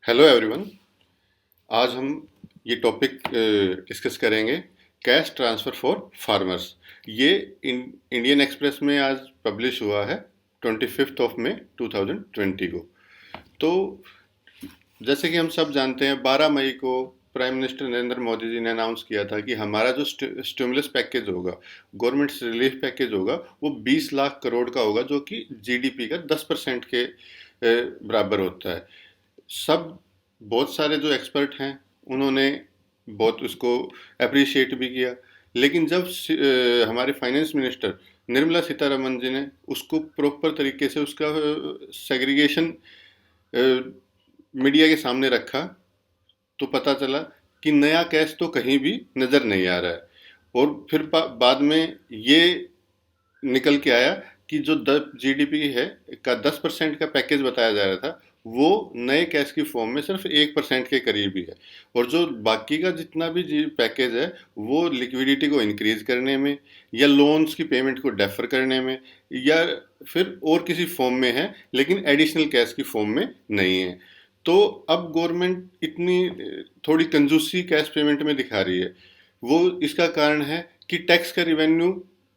Hello everyone. आज हम ये टॉपिक डिस्कस करेंगे, कैश ट्रांसफ़र फॉर फार्मर्स। ये इंडियन एक्सप्रेस में आज पब्लिश हुआ है 25 मई 2020 को। तो जैसे कि हम सब जानते हैं, 12 मई को प्राइम मिनिस्टर नरेंद्र मोदी जी ने अनाउंस किया था कि हमारा जो स्टिमुलस पैकेज होगा, गवर्नमेंट रिलीफ पैकेज होगा, वो 20 लाख करोड़ का होगा, जो कि जीडीपी का 10% के बराबर होता है। सब बहुत सारे जो एक्सपर्ट हैं उन्होंने बहुत उसको अप्रिशिएट भी किया, लेकिन जब हमारे फाइनेंस मिनिस्टर निर्मला सीतारमन जी ने उसको प्रॉपर तरीके से उसका सेग्रीगेशन मीडिया के सामने रखा, तो पता चला कि नया कैश तो कहीं भी नज़र नहीं आ रहा है। और फिर बाद में ये निकल के आया कि जो जीडीपी है का 10% का पैकेज बताया जा रहा था, वो नए कैश की फॉर्म में सिर्फ 1% के करीब ही है। और जो बाकी का जितना भी पैकेज है, वो लिक्विडिटी को इंक्रीज करने में, या लोन्स की पेमेंट को डेफर करने में, या फिर और किसी फॉर्म में है, लेकिन एडिशनल कैश की फॉर्म में नहीं है। तो अब गवर्नमेंट इतनी थोड़ी कंजूसी कैश पेमेंट में दिखा रही है। वो इसका कारण है कि टैक्स का रिवेन्यू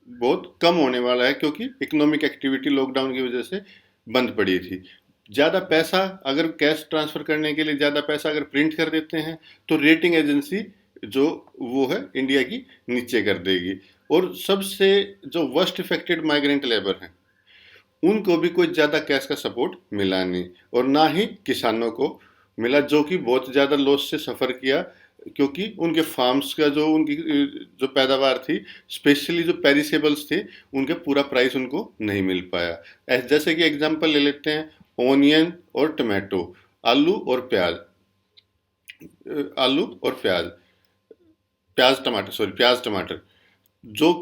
बहुत कम होने वाला है, क्योंकि इकोनॉमिक एक्टिविटी लॉकडाउन की वजह से बंद पड़ी थी। ज़्यादा पैसा अगर कैश ट्रांसफ़र करने के लिए ज़्यादा पैसा अगर प्रिंट कर देते हैं, तो रेटिंग एजेंसी जो वो है इंडिया की नीचे कर देगी। और सबसे जो वर्स्ट इफेक्टेड माइग्रेंट लेबर हैं, उनको भी कोई ज़्यादा कैश का सपोर्ट मिला नहीं, और ना ही किसानों को मिला, जो कि बहुत ज़्यादा लॉस से सफ़र किया, क्योंकि उनके फार्म्स का जो उनकी जो पैदावार थी, स्पेशली जो पेरिसेबल्स थे, उनके पूरा प्राइस उनको नहीं मिल पाया। जैसे कि एग्जांपल ले लेते हैं, ओनियन और टमाटो, आलू और प्याज, आलू और प्याज, प्याज टमाटर, सॉरी प्याज टमाटर, जो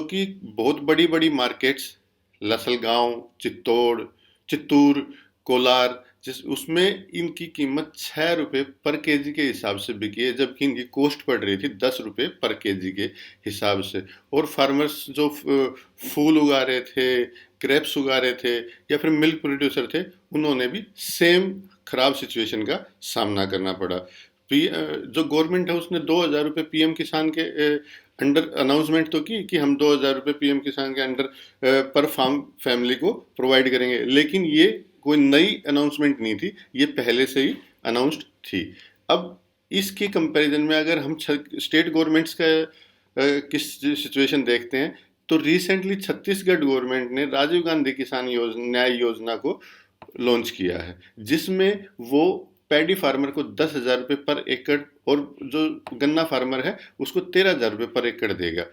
कि बहुत बड़ी बड़ी मार्केट्स, लसलगांव, चित्तूर, कोलार, जिस उसमें इनकी कीमत 6 रुपये पर केजी के हिसाब से बिकी है, जबकि इनकी कॉस्ट पड़ रही थी 10 रुपये पर केजी के हिसाब से। और फार्मर्स जो फूल उगा रहे थे, क्रेप्स उगा रहे थे, या फिर मिल्क प्रोड्यूसर थे, उन्होंने भी सेम खराब सिचुएशन का सामना करना पड़ा। जो गवर्नमेंट है उसने 2,000 रुपये पीएम किसान के अंडर अनाउंसमेंट तो की कि हम 2,000 रुपये पीएम किसान के अंडर पर फार्म फैमिली को प्रोवाइड करेंगे, लेकिन ये कोई नई अनाउंसमेंट नहीं थी, ये पहले से ही अनाउंस्ड थी। अब इसके कंपैरिजन में अगर हम स्टेट गवर्नमेंट्स का किस सिचुएशन देखते हैं, तो रिसेंटली छत्तीसगढ़ गवर्नमेंट ने राजीव गांधी किसान न्याय योजना को लॉन्च किया है, जिसमें वो पैडी फार्मर को 10,000 रुपये पर एकड़, और जो गन्ना फार्मर है उसको 13,000 रुपये पर एकड़ देगा।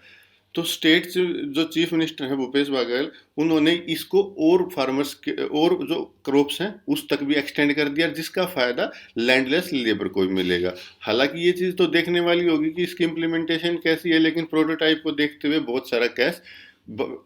तो स्टेट जो चीफ मिनिस्टर हैं भूपेश बघेल, उन्होंने इसको और फार्मर्स के और जो क्रॉप्स हैं उस तक भी एक्सटेंड कर दिया, जिसका फायदा लैंडलेस लेबर को भी मिलेगा। हालांकि ये चीज़ तो देखने वाली होगी कि इसकी इम्प्लीमेंटेशन कैसी है, लेकिन प्रोटोटाइप को देखते हुए बहुत सारा कैश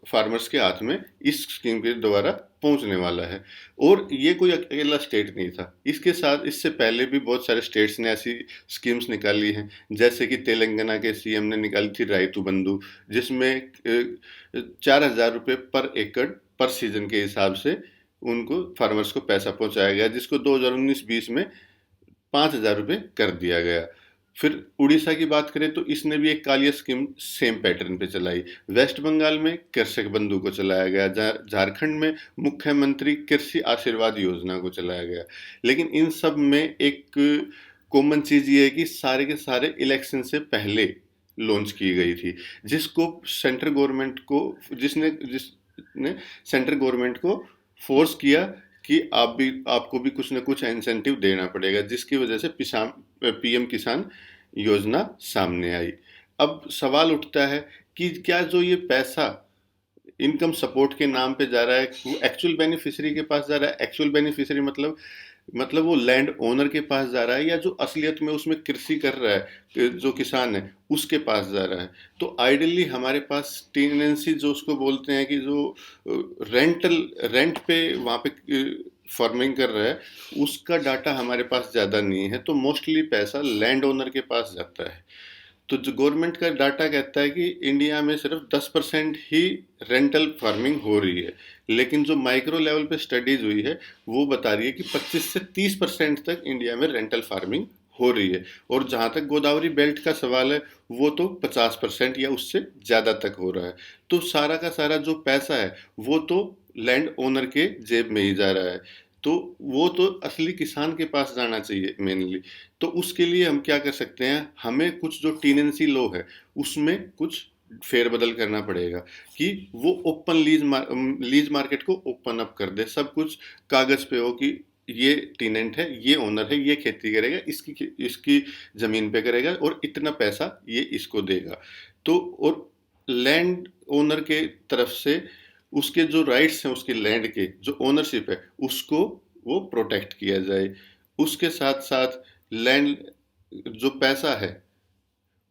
फार्मर्स के हाथ में इस स्कीम के द्वारा पहुंचने वाला है। और ये कोई अकेला स्टेट नहीं था, इसके साथ इससे पहले भी बहुत सारे स्टेट्स ने ऐसी स्कीम्स निकाली हैं। जैसे कि तेलंगाना के सीएम ने निकाली थी राइतु बंधु, जिसमें 4,000 रुपये पर एकड़ पर सीजन के हिसाब से उनको फार्मर्स को पैसा पहुंचाया गया, जिसको 2019-20 में 5,000 रुपये कर दिया गया। फिर उड़ीसा की बात करें तो इसने भी एक कालिया स्कीम सेम पैटर्न पे चलाई। वेस्ट बंगाल में कृषक बंधु को चलाया गया, झारखंड में मुख्यमंत्री कृषि आशीर्वाद योजना को चलाया गया। लेकिन इन सब में एक कॉमन चीज ये है कि सारे के सारे इलेक्शन से पहले लॉन्च की गई थी, जिसको सेंट्रल गवर्नमेंट को जिसने सेंट्रल गवर्नमेंट को फोर्स किया कि आपको भी कुछ न कुछ इंसेंटिव देना पड़ेगा, जिसकी वजह से पीएम किसान योजना सामने आई। अब सवाल उठता है कि क्या जो ये पैसा इनकम सपोर्ट के नाम पे जा रहा है, वो एक्चुअल बेनिफिशियरी के पास जा रहा है? एक्चुअल बेनिफिशियरी मतलब वो लैंड ओनर के पास जा रहा है, या जो असलियत में उसमें कृषि कर रहा है जो किसान है उसके पास जा रहा है? तो आइडियली हमारे पास टेनेंसी जो उसको बोलते हैं, कि जो रेंट पे वहाँ पे फार्मिंग कर रहा है, उसका डाटा हमारे पास ज़्यादा नहीं है, तो मोस्टली पैसा लैंड ओनर के पास जाता है। तो जो गवर्नमेंट का डाटा कहता है कि इंडिया में सिर्फ 10% ही रेंटल फार्मिंग हो रही है, लेकिन जो माइक्रो लेवल पे स्टडीज हुई है वो बता रही है कि 25 से 30% तक इंडिया में रेंटल फार्मिंग हो रही है। और जहाँ तक गोदावरी बेल्ट का सवाल है वो तो 50% या उससे ज़्यादा तक हो रहा है। तो सारा का सारा जो पैसा है वो तो लैंड ओनर के जेब में ही जा रहा है, तो वो तो असली किसान के पास जाना चाहिए मेनली। तो उसके लिए हम क्या कर सकते हैं, हमें कुछ जो टीनेंसी लॉ है उसमें कुछ फेरबदल करना पड़ेगा कि वो ओपन लीज मार्केट को ओपन अप कर दे, सब कुछ कागज पे हो कि ये टीनेंट है, ये ओनर है, ये खेती करेगा, इसकी इसकी जमीन पे करेगा और इतना पैसा ये इसको देगा। तो और लैंड ओनर के तरफ से उसके जो राइट्स हैं उसके लैंड के जो ओनरशिप है उसको वो प्रोटेक्ट किया जाए। उसके साथ साथ लैंड जो पैसा है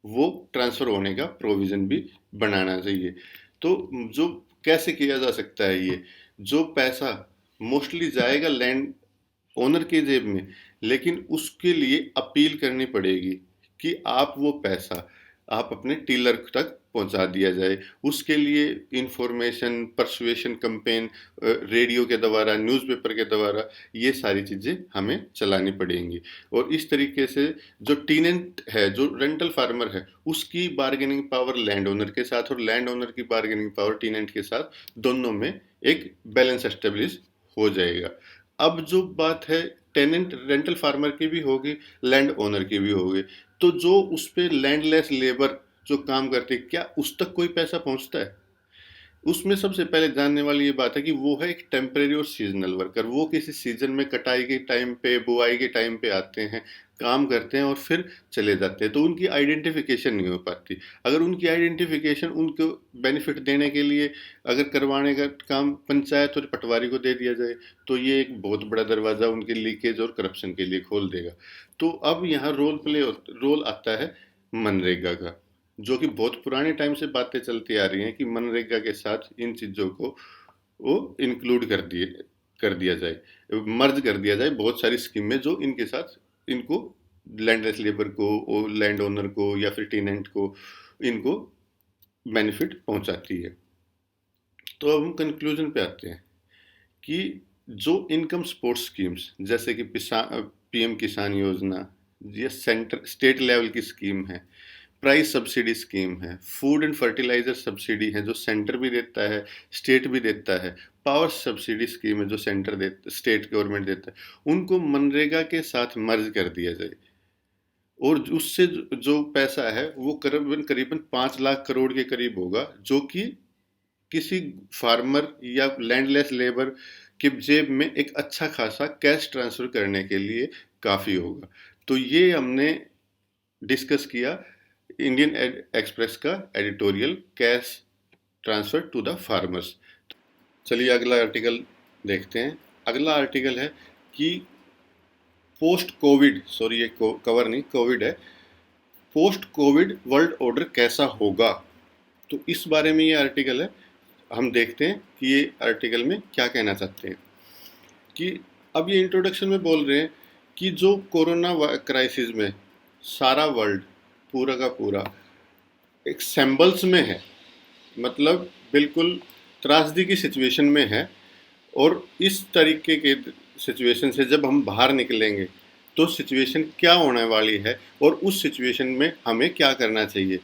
वो ट्रांसफर होने का प्रोविजन भी बनाना चाहिए। तो जो कैसे किया जा सकता है, ये जो पैसा मोस्टली जाएगा लैंड ओनर के जेब में, लेकिन उसके लिए अपील करनी पड़ेगी कि आप वो पैसा आप अपने टीलर तक पहुंचा दिया जाए। उसके लिए इंफॉर्मेशन परसुएशन कैंपेन रेडियो के द्वारा न्यूज़पेपर के द्वारा ये सारी चीज़ें हमें चलानी पड़ेंगी। और इस तरीके से जो टीनेंट है जो रेंटल फार्मर है उसकी बार्गेनिंग पावर लैंड ओनर के साथ और लैंड ओनर की बार्गेनिंग पावर टीनेंट के साथ दोनों में एक बैलेंस एस्टेब्लिश हो जाएगा। अब जो बात है टेनेंट रेंटल फार्मर की भी होगी, लैंड ओनर की भी होगी, तो जो उस पे लैंडलेस लेबर जो काम करते हैं क्या उस तक कोई पैसा पहुंचता है? उसमें सबसे पहले जानने वाली ये बात है कि वो है एक टेम्परेरी और सीजनल वर्कर। वो किसी सीजन में कटाई के टाइम पे बुआई के टाइम पे आते हैं, काम करते हैं और फिर चले जाते हैं, तो उनकी आइडेंटिफिकेशन नहीं हो पाती। अगर उनकी आइडेंटिफिकेशन उनको बेनिफिट देने के लिए अगर करवाने का काम पंचायत और पटवारी को दे दिया जाए तो ये एक बहुत बड़ा दरवाज़ा उनके लीकेज और करप्शन के लिए खोल देगा। तो अब यहाँ रोल आता है मनरेगा का, जो कि बहुत पुराने टाइम से बातें चलती आ रही हैं कि मनरेगा के साथ इन चीज़ों को वो इंक्लूड कर दिया जाए, मर्ज कर दिया जाए बहुत सारी स्कीमें जो इनके साथ इनको लैंडलेस लेबर को और लैंड ओनर को या फिर टेनेंट को इनको बेनिफिट पहुंचाती है। तो अब हम कंक्लूजन पे आते हैं कि जो इनकम सपोर्ट स्कीम्स जैसे कि पीएम किसान योजना, ये सेंटर स्टेट लेवल की स्कीम है, प्राइस सब्सिडी स्कीम है, फूड एंड फर्टिलाइजर सब्सिडी है जो सेंटर भी देता है स्टेट भी देता है, पावर सब्सिडी स्कीम है जो स्टेट गवर्नमेंट देता है, उनको मनरेगा के साथ मर्ज कर दिया जाए। और उससे जो पैसा है वो करीबन करीबन 5 लाख करोड़ के करीब होगा, जो कि किसी फार्मर या लैंडलेस लेबर के जेब में एक अच्छा खासा कैश ट्रांसफर करने के लिए काफ़ी होगा। तो ये हमने डिस्कस किया इंडियन एक्सप्रेस का editorial, cash transfer to the farmers. चलिए अगला आर्टिकल देखते हैं। अगला आर्टिकल है कि पोस्ट कोविड, सॉरी ये कवर नहीं कोविड है, पोस्ट कोविड वर्ल्ड ऑर्डर कैसा होगा, तो इस बारे में ये आर्टिकल है। हम देखते हैं कि ये आर्टिकल में क्या कहना चाहते हैं। कि अब ये इंट्रोडक्शन में बोल रहे हैं कि जो कोरोना क्राइसिस में सारा वर्ल्ड पूरा का पूरा एक सैम्बल्स में है, मतलब बिल्कुल त्रासदी की सिचुएशन में है, और इस तरीके के सिचुएशन से जब हम बाहर निकलेंगे तो सिचुएशन क्या होने वाली है और उस सिचुएशन में हमें क्या करना चाहिए।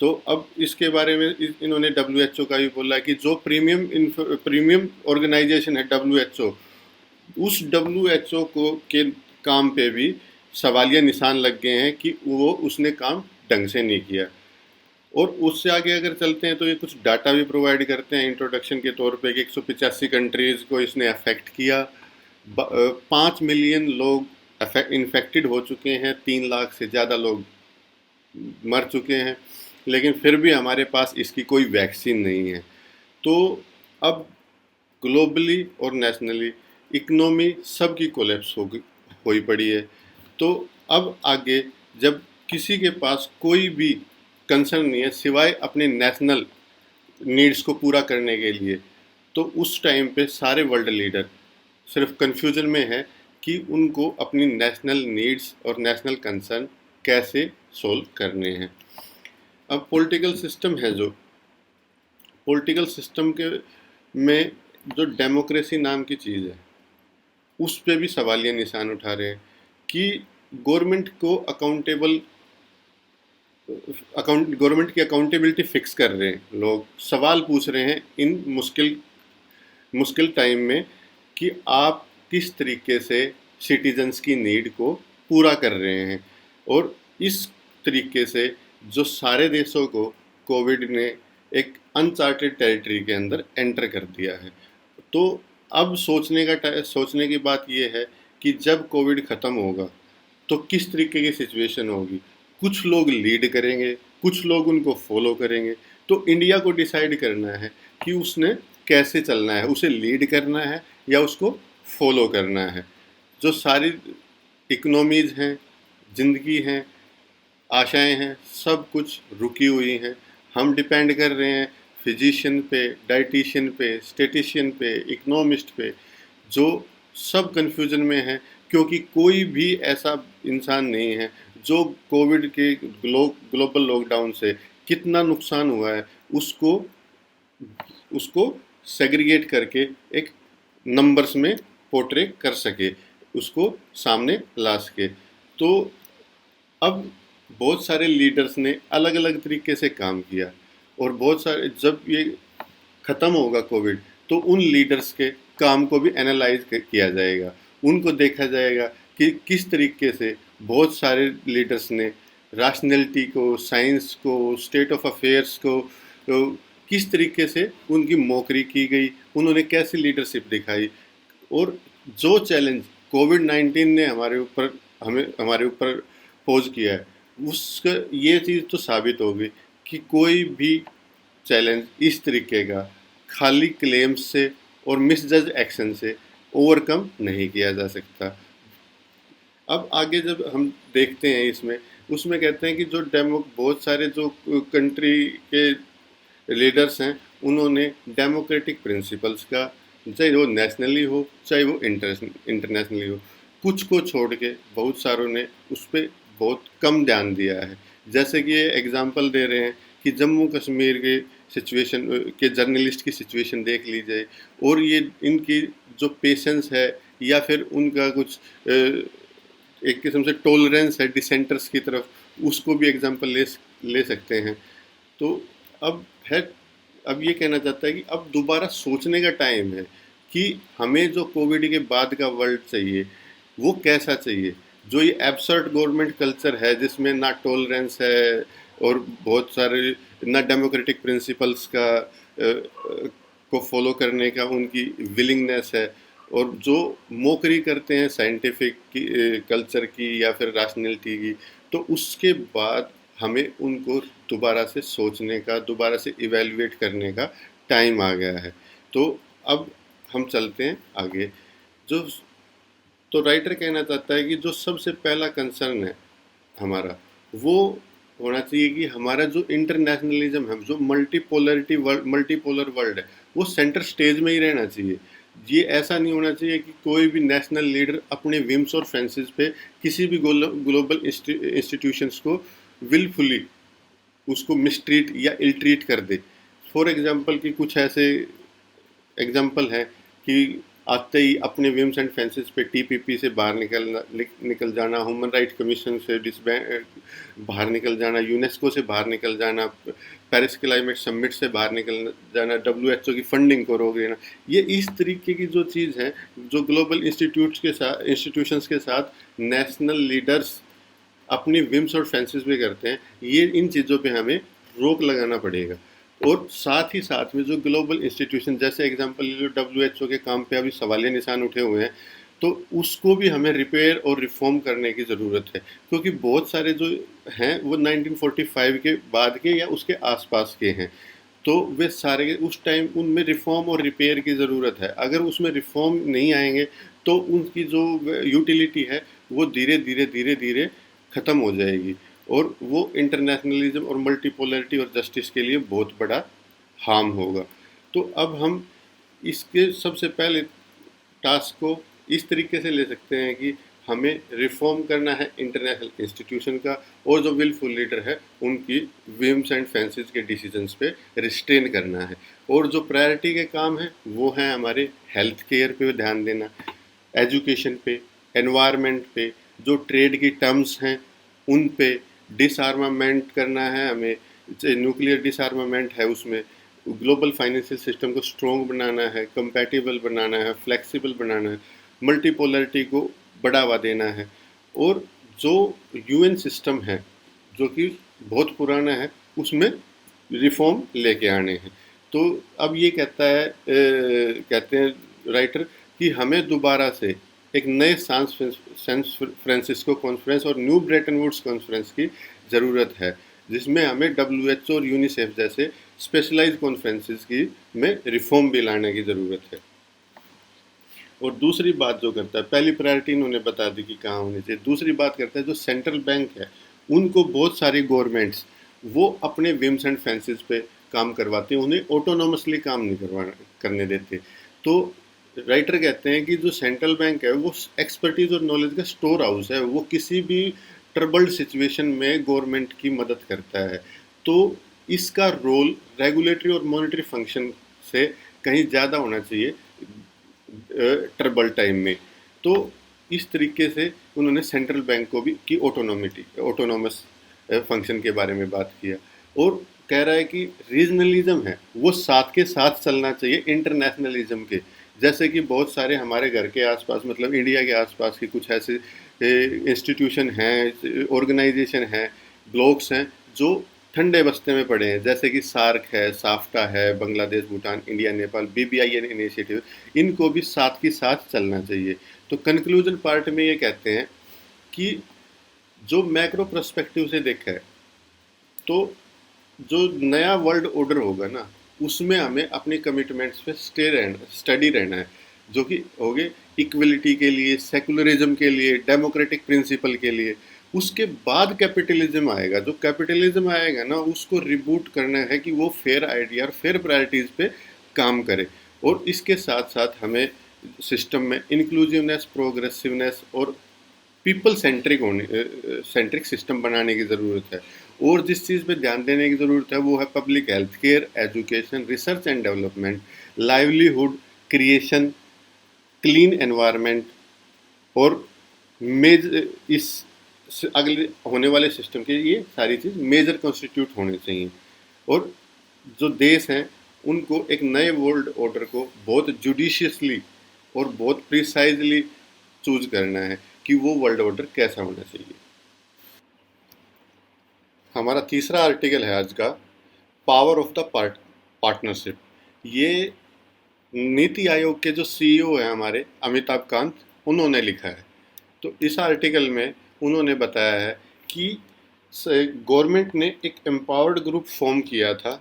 तो अब इसके बारे में इन्होंने WHO का भी बोला कि जो प्रीमियम ऑर्गेनाइजेशन है WHO, उस WHO को के काम पे भी सवालिया निशान लग गए हैं कि वो उसने काम ढंग से नहीं किया। और उससे आगे अगर चलते हैं तो ये कुछ डाटा भी प्रोवाइड करते हैं इंट्रोडक्शन के तौर पे कि 185 कंट्रीज़ को इसने अफेक्ट किया, 5 मिलियन लोग इन्फेक्टेड हो चुके हैं, 3 लाख से ज़्यादा लोग मर चुके हैं, लेकिन फिर भी हमारे पास इसकी कोई वैक्सीन नहीं है। तो अब ग्लोबली और नेशनली इकोनॉमी सबकी कोलैप्स हुई पड़ी है। तो अब आगे जब किसी के पास कोई भी कंसर्न नहीं है सिवाय अपने नेशनल नीड्स को पूरा करने के लिए, तो उस टाइम पे सारे वर्ल्ड लीडर सिर्फ कन्फ्यूजन में है कि उनको अपनी नेशनल नीड्स और नेशनल कंसर्न कैसे सोल्व करने हैं। अब पॉलिटिकल सिस्टम है, जो पॉलिटिकल सिस्टम के में जो डेमोक्रेसी नाम की चीज़ है, उस पे भी सवालिया निशान उठा रहे हैं कि गवर्नमेंट को गवर्नमेंट की अकाउंटेबिलिटी फिक्स कर रहे हैं, लोग सवाल पूछ रहे हैं इन मुश्किल मुश्किल टाइम में कि आप किस तरीके से सिटीजन्स की नीड को पूरा कर रहे हैं। और इस तरीके से जो सारे देशों को कोविड ने एक अनचार्टेड टेरिटरी के अंदर एंटर कर दिया है। तो अब सोचने की बात यह है कि जब कोविड ख़त्म होगा तो किस तरीके की सिचुएशन होगी। कुछ लोग लीड करेंगे, कुछ लोग उनको फॉलो करेंगे। तो इंडिया को डिसाइड करना है कि उसने कैसे चलना है, उसे लीड करना है या उसको फॉलो करना है। जो सारी इकोनॉमीज़ हैं, ज़िंदगी हैं, आशाएं हैं, सब कुछ रुकी हुई हैं। हम डिपेंड कर रहे हैं फिजिशियन पे, डाइटिशियन पे, स्टेटिशियन पे, इकोनॉमिस्ट पे, जो सब कन्फ्यूजन में है, क्योंकि कोई भी ऐसा इंसान नहीं है जो कोविड के ग्लोबल लॉकडाउन से कितना नुकसान हुआ है उसको उसको सेग्रीगेट करके एक नंबर्स में पोर्ट्रे कर सके, उसको सामने ला सके। तो अब बहुत सारे लीडर्स ने अलग अलग तरीके से काम किया, और बहुत सारे, जब ये ख़त्म होगा कोविड, तो उन लीडर्स के काम को भी एनालाइज किया जाएगा। उनको देखा जाएगा कि किस तरीके से बहुत सारे लीडर्स ने रैशनैलिटी को, साइंस को, स्टेट ऑफ अफेयर्स को, तो किस तरीके से उनकी मौकरी की गई, उन्होंने कैसी लीडरशिप दिखाई। और जो चैलेंज कोविड-19 ने हमारे ऊपर पोज किया है, उसका ये चीज़ तो साबित हो गई कि कोई भी चैलेंज इस तरीके का खाली क्लेम्स से और मिसजज एक्शन से ओवरकम नहीं किया जा सकता। अब आगे जब हम देखते हैं इसमें, उसमें कहते हैं कि जो बहुत सारे जो कंट्री के लीडर्स हैं, उन्होंने डेमोक्रेटिक प्रिंसिपल्स का, चाहे वो नेशनली हो चाहे वो इंटरनेशनली हो, कुछ को छोड़ के बहुत सारों ने उस पर बहुत कम ध्यान दिया है। जैसे कि ये एग्जांपल दे रहे हैं कि जम्मू कश्मीर के सिचुएशन के जर्नलिस्ट की सिचुएशन देख लीजिए, और ये इनकी जो पेशेंस है या फिर उनका कुछ एक किस्म से टॉलरेंस है डिसेंटर्स की तरफ, उसको भी एग्जांपल ले सकते हैं। तो अब है अब ये कहना चाहता है कि अब दोबारा सोचने का टाइम है कि हमें जो कोविड के बाद का वर्ल्ड चाहिए वो कैसा चाहिए। जो ये एब्सर्ड गवर्नमेंट कल्चर है जिसमें ना टॉलरेंस है और बहुत सारे ना डेमोक्रेटिक प्रिंसिपल्स का को फॉलो करने का उनकी विलिंगनेस है, और जो मौकरी करते हैं साइंटिफिक कल्चर की या फिर रैशनैलिटी की, तो उसके बाद हमें उनको दोबारा से सोचने का, दोबारा से इवेल्युएट करने का टाइम आ गया है। तो अब हम चलते हैं आगे। जो तो राइटर कहना चाहता है कि जो सबसे पहला कंसर्न है हमारा, वो होना चाहिए कि हमारा जो इंटरनेशनलिज्म है, जो मल्टीपोलर वर्ल्ड है, वो सेंटर स्टेज में ही रहना चाहिए। ये ऐसा नहीं होना चाहिए कि कोई भी नेशनल लीडर अपने विम्स और फैंसीज पे किसी भी ग्लोबल इंस्टीट्यूशंस को विलफुली उसको मिसट्रीट या इल ट्रीट कर दे। फॉर एग्जांपल कि कुछ ऐसे एग्जांपल हैं कि आते ही अपने विम्स एंड फैंसेस पे टीपीपी से बाहर निकल जाना, ह्यूमन राइट कमीशन से बाहर निकल जाना, यूनेस्को से बाहर निकल जाना, पेरिस क्लाइमेट समिट से बाहर निकल जाना, डब्ल्यूएचओ की फंडिंग को रोक देना। ये इस तरीके की जो चीज़ है, जो ग्लोबल इंस्टीट्यूशंस के साथ नेशनल लीडर्स अपनी विम्स और फैंसेस पे करते हैं, ये इन चीज़ों पे हमें रोक लगाना पड़ेगा। और साथ ही साथ में जो ग्लोबल इंस्टीट्यूशन, जैसे एग्जांपल जो डब्ल्यूएचओ के काम पे अभी सवालिया निशान उठे हुए हैं, तो उसको भी हमें रिपेयर और रिफॉर्म करने की ज़रूरत है, क्योंकि बहुत सारे जो हैं वो 1945 के बाद के या उसके आसपास के हैं। तो वे सारे उस टाइम उनमें रिफॉर्म और रिपेयर की ज़रूरत है। अगर उसमें रिफॉर्म नहीं आएंगे तो उनकी जो यूटिलिटी है वो धीरे धीरे ख़त्म हो जाएगी, और वो इंटरनेशनलिज्म और मल्टीपोलरिटी और जस्टिस के लिए बहुत बड़ा हार्म होगा। तो अब हम इसके सबसे पहले टास्क को इस तरीके से ले सकते हैं कि हमें रिफॉर्म करना है इंटरनेशनल इंस्टीट्यूशन का, और जो विलफुल लीडर है उनकी विम्स एंड फैंसीज के डिसीजंस पे रिस्ट्रेन करना है। और जो प्रायोरिटी के काम हैं वो हैं हमारे हेल्थ केयर पे ध्यान देना, एजुकेशन पे, एनवायरनमेंट पे, जो ट्रेड की टर्म्स हैं उन पे, डिसआर्मामेंट करना है हमें, न्यूक्लियर डिसआर्मामेंट है उसमें, ग्लोबल फाइनेंशियल सिस्टम को स्ट्रॉन्ग बनाना है, कंपैटिबल बनाना है, फ्लेक्सिबल बनाना है, मल्टीपोलरिटी को बढ़ावा देना है। और जो यूएन सिस्टम है जो कि बहुत पुराना है उसमें रिफॉर्म लेके आने हैं। तो अब ये कहते हैं राइटर कि हमें दोबारा से एक नए सैन फ्रांसिस्को कॉन्फ्रेंस और न्यू ब्रेटन वुड्स कॉन्फ्रेंस की ज़रूरत है, जिसमें हमें WHO और यूनिसेफ जैसे स्पेशलाइज्ड कॉन्फ्रेंसेस की में रिफॉर्म भी लाने की ज़रूरत है। और दूसरी बात जो करता है, पहली प्रायोरिटी इन्होंने बता दी कि कहाँ होनी चाहिए, दूसरी बात करता है जो सेंट्रल बैंक है उनको बहुत सारी गवर्नमेंट्स वो अपने विम्स एंड फैंसीज पे काम करवाते हैं, उन्हें ऑटोनोमसली काम नहीं करने देते। तो राइटर कहते हैं कि जो सेंट्रल बैंक है वो एक्सपर्टीज और नॉलेज का स्टोर हाउस है, वो किसी भी ट्रबल्ड सिचुएशन में गवर्नमेंट की मदद करता है। तो इसका रोल रेगुलेटरी और मॉनेटरी फंक्शन से कहीं ज़्यादा होना चाहिए ट्रबल टाइम में। तो इस तरीके से उन्होंने सेंट्रल बैंक को भी की ऑटोनोमस फंक्शन के बारे में बात किया। और कह रहा है कि रीजनलिज्म है वो साथ के साथ चलना चाहिए इंटरनेशनलिज्म के, जैसे कि बहुत सारे हमारे घर के आसपास, मतलब इंडिया के आसपास की कुछ ऐसे इंस्टीट्यूशन हैं, ऑर्गेनाइजेशन हैं, ब्लॉक्स हैं जो ठंडे बस्ते में पड़े हैं, जैसे कि सार्क है, साफ्टा है, Bangladesh, Bhutan, India, Nepal, BBIN initiative, इनको भी साथ के साथ चलना चाहिए। तो कंक्लूजन पार्ट में ये कहते हैं कि जो मैक्रो पर्सपेक्टिव से देखा है तो जो नया वर्ल्ड ऑर्डर होगा ना उसमें हमें अपनी कमिटमेंट्स पे स्टडी रहना है, जो कि हो गए इक्वलिटी के लिए, सेकुलरिज्म के लिए, डेमोक्रेटिक प्रिंसिपल के लिए। उसके बाद कैपिटलिज्म आएगा, जो कैपिटलिज्म आएगा ना उसको रिबूट करना है कि वो फेयर आइडिया और फेयर प्रायोरिटीज़ पे काम करे। और इसके साथ साथ हमें सिस्टम में इंक्लूसिवनेस, प्रोग्रेसिवनेस और पीपल सेंट्रिक सिस्टम बनाने की ज़रूरत है। और जिस चीज़ पे ध्यान देने की ज़रूरत है वो है public health care, education, research and development, livelihood creation, clean environment, और इस अगले होने वाले सिस्टम के ये सारी चीज़ मेजर कॉन्स्टिट्यूट होने चाहिए। और जो देश हैं उनको एक नए वर्ल्ड ऑर्डर को बहुत जुडिशियसली और बहुत प्रिसाइजली चूज करना है कि वो वर्ल्ड ऑर्डर कैसा होना चाहिए। हमारा तीसरा आर्टिकल है आज का, पावर ऑफ द पार्टनरशिप। ये नीति आयोग के जो CEO हैं हमारे अमिताभ कांत, उन्होंने लिखा है। तो इस आर्टिकल में उन्होंने बताया है कि गवर्नमेंट ने एक एम्पावर्ड ग्रुप फॉर्म किया था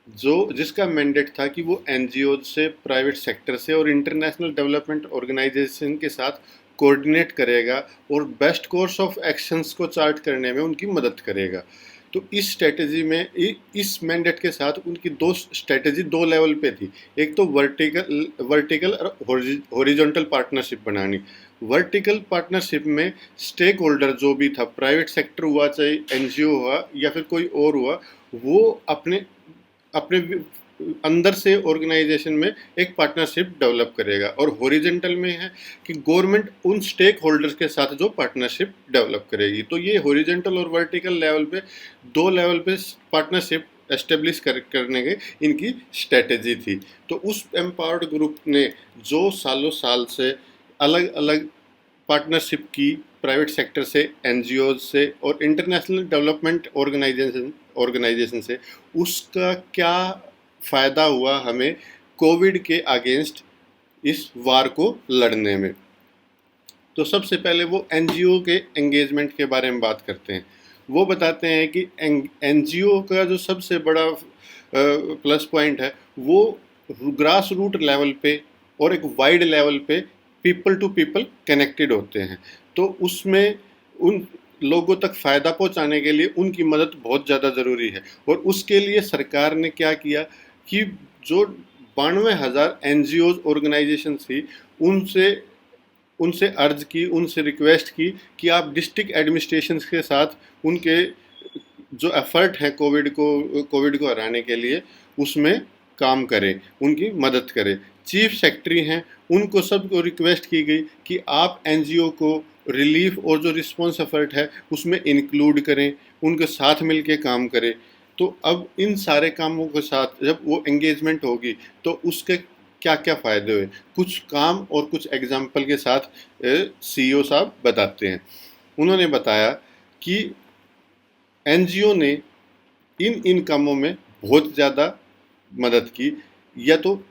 जो जिसका मैंडेट था कि वो NGO से, प्राइवेट सेक्टर से और इंटरनेशनल डेवलपमेंट ऑर्गेनाइजेशन के साथ कोऑर्डिनेट करेगा और बेस्ट कोर्स ऑफ एक्शंस को चार्ट करने में उनकी मदद करेगा। तो इस स्ट्रेटजी में इस मैंडेट के साथ उनकी दो लेवल पे थी। एक तो वर्टिकल और हॉरिजॉन्टल पार्टनरशिप बनानी। वर्टिकल पार्टनरशिप में स्टेक होल्डर जो भी था, प्राइवेट सेक्टर हुआ चाहे NGO हुआ या फिर कोई और हुआ, वो अपने अंदर से ऑर्गेनाइजेशन में एक पार्टनरशिप डेवलप करेगा। और हॉरिजॉन्टल में है कि गवर्नमेंट उन स्टेक होल्डर्स के साथ जो पार्टनरशिप डेवलप करेगी। तो ये हॉरिजॉन्टल और वर्टिकल लेवल पे, दो लेवल पे पार्टनरशिप एस्टेब्लिश करने के इनकी स्ट्रेटेजी थी। तो उस एम्पावर्ड ग्रुप ने जो सालों साल से अलग अलग पार्टनरशिप की, प्राइवेट सेक्टर से, NGOs से और इंटरनेशनल डेवलपमेंट ऑर्गेनाइजेशन से, उसका क्या फ़ायदा हुआ हमें कोविड के अगेंस्ट इस वार को लड़ने में। तो सबसे पहले वो NGO के एंगेजमेंट के बारे में बात करते हैं। वो बताते हैं कि NGO का जो सबसे बड़ा प्लस पॉइंट है वो ग्रास रूट लेवल पे और एक वाइड लेवल पे पीपल टू पीपल कनेक्टेड होते हैं। तो उसमें उन लोगों तक फ़ायदा पहुंचाने के लिए उनकी मदद बहुत ज़्यादा ज़रूरी है। और उसके लिए सरकार ने क्या किया कि जो 92,000 NGOs ऑर्गेनाइजेशन थी उनसे उनसे अर्ज की, उनसे रिक्वेस्ट की कि आप डिस्ट्रिक्ट एडमिनिस्ट्रेशन के साथ उनके जो एफर्ट है कोविड को हराने के लिए उसमें काम करें, उनकी मदद करें। चीफ सेक्रेटरी हैं, उनको सबको रिक्वेस्ट की गई कि आप एनजीओ को रिलीफ और जो रिस्पॉन्स एफर्ट है उसमें इंक्लूड करें, उनके साथ मिलके काम करें। तो अब इन सारे कामों के साथ जब वो एंगेजमेंट होगी तो उसके क्या क्या फ़ायदे हुए, कुछ काम और कुछ एग्जाम्पल के साथ सीईओ साहब बताते हैं। उन्होंने बताया कि एनजीओ ने इन इन कामों में बहुत ज़्यादा मदद की। या तो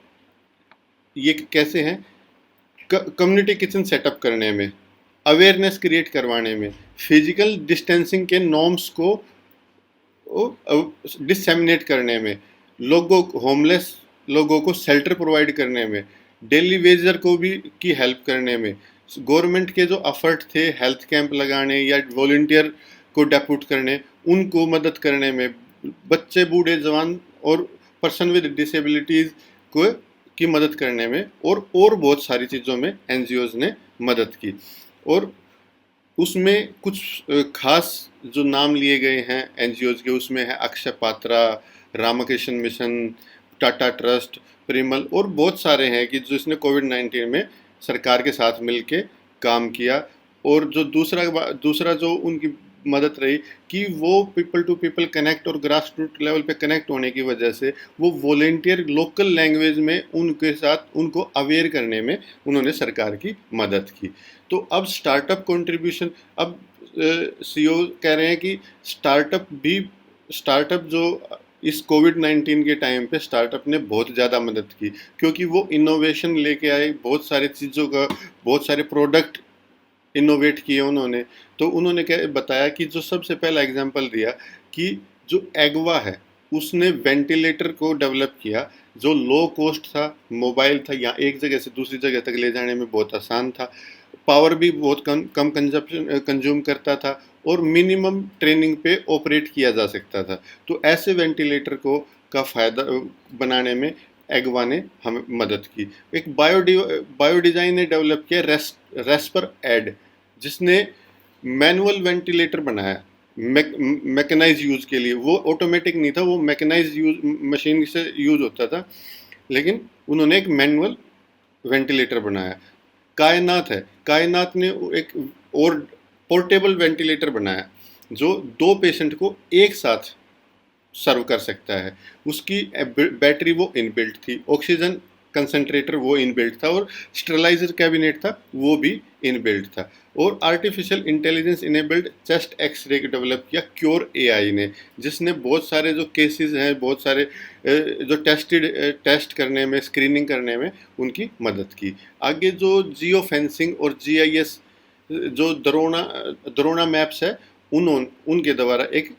ये कैसे हैं, कम्युनिटी किचन सेटअप करने में, अवेयरनेस क्रिएट करवाने में, फिजिकल डिस्टेंसिंग के नॉर्म्स को डिसमिनेट करने में, लोगों होमलेस लोगों को शेल्टर प्रोवाइड करने में, डेली वेजर को भी की हेल्प करने में, गवर्नमेंट के जो एफर्ट थे हेल्थ कैंप लगाने या वॉलंटियर को डेप्यूट करने, उनको मदद करने में, बच्चे बूढ़े जवान और पर्सन विद डिसेबिलिटीज़ को की मदद करने में, और बहुत सारी चीज़ों में एनजीओज ने मदद की। और उसमें कुछ खास जो नाम लिए गए हैं एनजीओज के, उसमें है अक्षय पात्रा, रामकृष्ण मिशन, टाटा ट्रस्ट, परिमल और बहुत सारे हैं कि जिसने कोविड-19 में सरकार के साथ मिलके काम किया। और जो दूसरा जो उनकी मदद रही कि वो पीपल टू पीपल कनेक्ट और ग्रास रूट लेवल पे कनेक्ट होने की वजह से वो वॉलेंटियर लोकल लैंग्वेज में उनके साथ उनको अवेयर करने में उन्होंने सरकार की मदद की। तो अब स्टार्टअप कंट्रीब्यूशन, अब सीईओ कह रहे हैं कि स्टार्टअप जो इस कोविड-19 के टाइम पे स्टार्टअप ने बहुत ज़्यादा मदद की, क्योंकि वो इनोवेशन लेके आए, बहुत सारी चीज़ों का, बहुत सारे प्रोडक्ट इनोवेट किए उन्होंने। तो उन्होंने क्या बताया कि जो सबसे पहला एग्जांपल दिया कि जो एगवा है उसने वेंटिलेटर को डेवलप किया जो लो कॉस्ट था, मोबाइल था, या एक जगह से दूसरी जगह तक ले जाने में बहुत आसान था, पावर भी बहुत कम कंज्यूम करता था और मिनिमम ट्रेनिंग पे ऑपरेट किया जा सकता था। तो ऐसे वेंटिलेटर को का फ़ायदा बनाने में एगवा ने हमें मदद की। एक बायो डिज़ाइन ने डेवलप किया रेस्पर एड, जिसने मैनुअल वेंटिलेटर बनाया मैकेनाइज यूज़ के लिए। वो ऑटोमेटिक नहीं था, वो मैकेनाइज यूज मशीन से यूज़ होता था, लेकिन उन्होंने एक मैनुअल वेंटिलेटर बनाया। कायनात ने एक और पोर्टेबल वेंटिलेटर बनाया जो 2 पेशेंट को एक साथ सर्व कर सकता है। उसकी बैटरी वो इनबिल्ट थी, ऑक्सीजन कंसंट्रेटर वो इनबिल्ट था, और स्टेरलाइजर कैबिनेट था वो भी इनबिल्ट था। और artificial intelligence enabled chest X ray develop किया क्योर एआई ने, जिसने बहुत सारे जो केसेस हैं, बहुत सारे जो टेस्ट करने में, स्क्रीनिंग करने में उनकी मदद की। आगे जो जियो फेंसिंग और जीआईएस जो द्रोणा मैप्स है, उनके द्वारा एक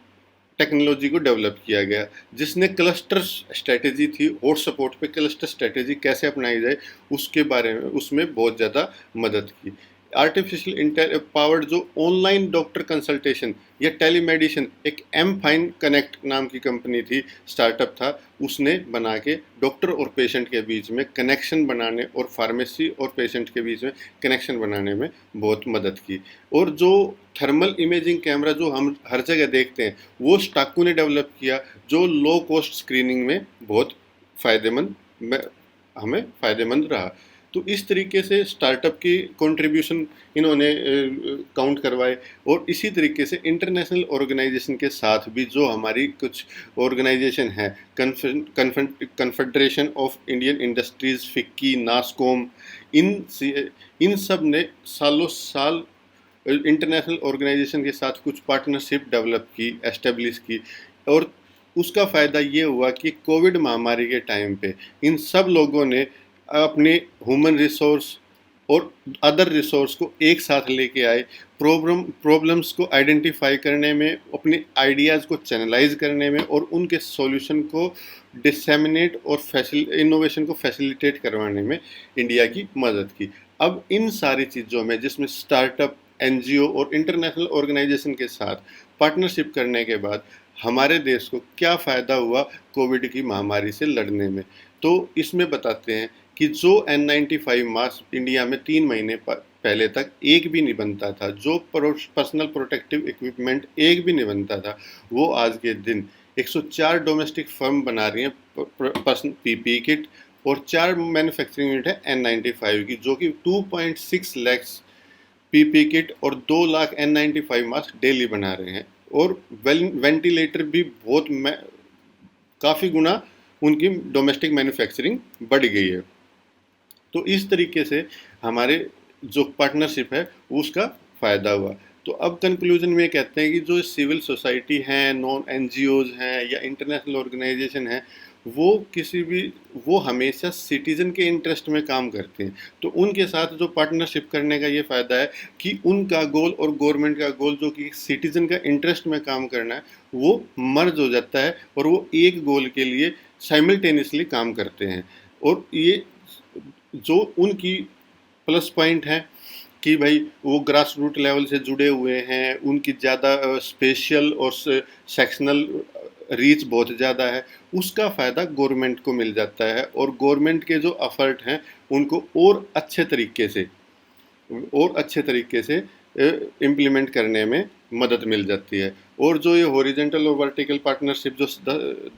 टेक्नोलॉजी को डेवलप किया गया, जिसने क्लस्टर स्ट्रेटेजी थी, हॉटस्पॉट पे क्लस्टर स्ट्रेटेजी कैसे अपनाई जाए उसके बारे में उसमें बहुत ज़्यादा मदद की। आर्टिफिशियल पावर्ड जो ऑनलाइन डॉक्टर कंसल्टेशन या टेलीमेडिसिन, एक एम फाइन कनेक्ट नाम की कंपनी थी, स्टार्टअप था, उसने बना के डॉक्टर और पेशेंट के बीच में कनेक्शन बनाने और फार्मेसी और पेशेंट के बीच में कनेक्शन बनाने में बहुत मदद की। और जो थर्मल इमेजिंग कैमरा जो हम हर जगह देखते हैं, वो स्टाकू ने डेवलप किया, जो लो कॉस्ट स्क्रीनिंग में बहुत हमें फ़ायदेमंद रहा। तो इस तरीके से स्टार्टअप की कंट्रीब्यूशन इन्होंने काउंट करवाए। और इसी तरीके से इंटरनेशनल ऑर्गेनाइजेशन के साथ भी जो हमारी कुछ ऑर्गेनाइजेशन है, Confederation of Indian Industries, FICCI, NASSCOM, इन सब ने सालों साल इंटरनेशनल ऑर्गेनाइजेशन के साथ कुछ पार्टनरशिप डेवलप की, एस्टेब्लिश की। और उसका फ़ायदा ये हुआ कि कोविड महामारी के टाइम पे इन सब लोगों ने अपने ह्यूमन रिसोर्स और अदर रिसोर्स को एक साथ लेके आए, प्रॉब्लम्स को आइडेंटिफाई करने में, अपने आइडियाज़ को चैनलाइज करने में और उनके सॉल्यूशन को डिसेमिनेट और इनोवेशन को फैसिलिटेट करवाने में इंडिया की मदद की। अब इन सारी चीज़ों में, जिसमें स्टार्टअप, एनजीओ और इंटरनेशनल ऑर्गेनाइजेशन के साथ पार्टनरशिप करने के बाद हमारे देश को क्या फ़ायदा हुआ कोविड की महामारी से लड़ने में, तो इसमें बताते हैं कि जो N95 मास्क इंडिया में 3 महीने पहले तक एक भी नहीं बनता था, जो पर्सनल प्रोटेक्टिव इक्विपमेंट एक भी नहीं बनता था, वो आज के दिन 104 डोमेस्टिक फर्म बना रही हैं पर्सन पीपीई किट, और 4 मैन्युफैक्चरिंग यूनिट है N95 की, जो कि 2.6 लैक्स पीपी किट और 2 लाख N95 मास्क डेली बना रहे हैं। और वेंटिलेटर भी काफ़ी गुना उनकी डोमेस्टिक मैन्युफैक्चरिंग बढ़ गई है। तो इस तरीके से हमारे जो पार्टनरशिप है उसका फ़ायदा हुआ। तो अब कंक्लूजन में कहते हैं कि जो सिविल सोसाइटी हैं, नॉन एनजीओज हैं या इंटरनेशनल ऑर्गेनाइजेशन हैं, वो हमेशा सिटीज़न के इंटरेस्ट में काम करते हैं। तो उनके साथ जो पार्टनरशिप करने का ये फ़ायदा है कि उनका गोल और गवर्नमेंट का गोल, जो कि सिटीज़न का इंटरेस्ट में काम करना है, वो मर्ज हो जाता है और वो एक गोल के लिए साइमल्टेनियसली काम करते हैं। और ये जो उनकी प्लस पॉइंट है कि भाई वो ग्रास रूट लेवल से जुड़े हुए हैं, उनकी ज़्यादा स्पेशल और सेक्शनल रीच बहुत ज़्यादा है, उसका फ़ायदा गवर्नमेंट को मिल जाता है। और गवर्नमेंट के जो एफर्ट हैं उनको और अच्छे तरीके से इम्प्लीमेंट करने में मदद मिल जाती है। और जो ये हॉरिजॉन्टल और वर्टिकल पार्टनरशिप जो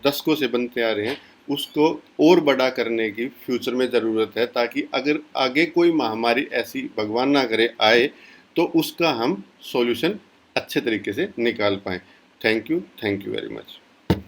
दशकों से बनते आ रहे हैं, उसको और बड़ा करने की फ्यूचर में ज़रूरत है, ताकि अगर आगे कोई महामारी ऐसी भगवान ना करे आए, तो उसका हम सॉल्यूशन अच्छे तरीके से निकाल पाएँ। Thank you very much.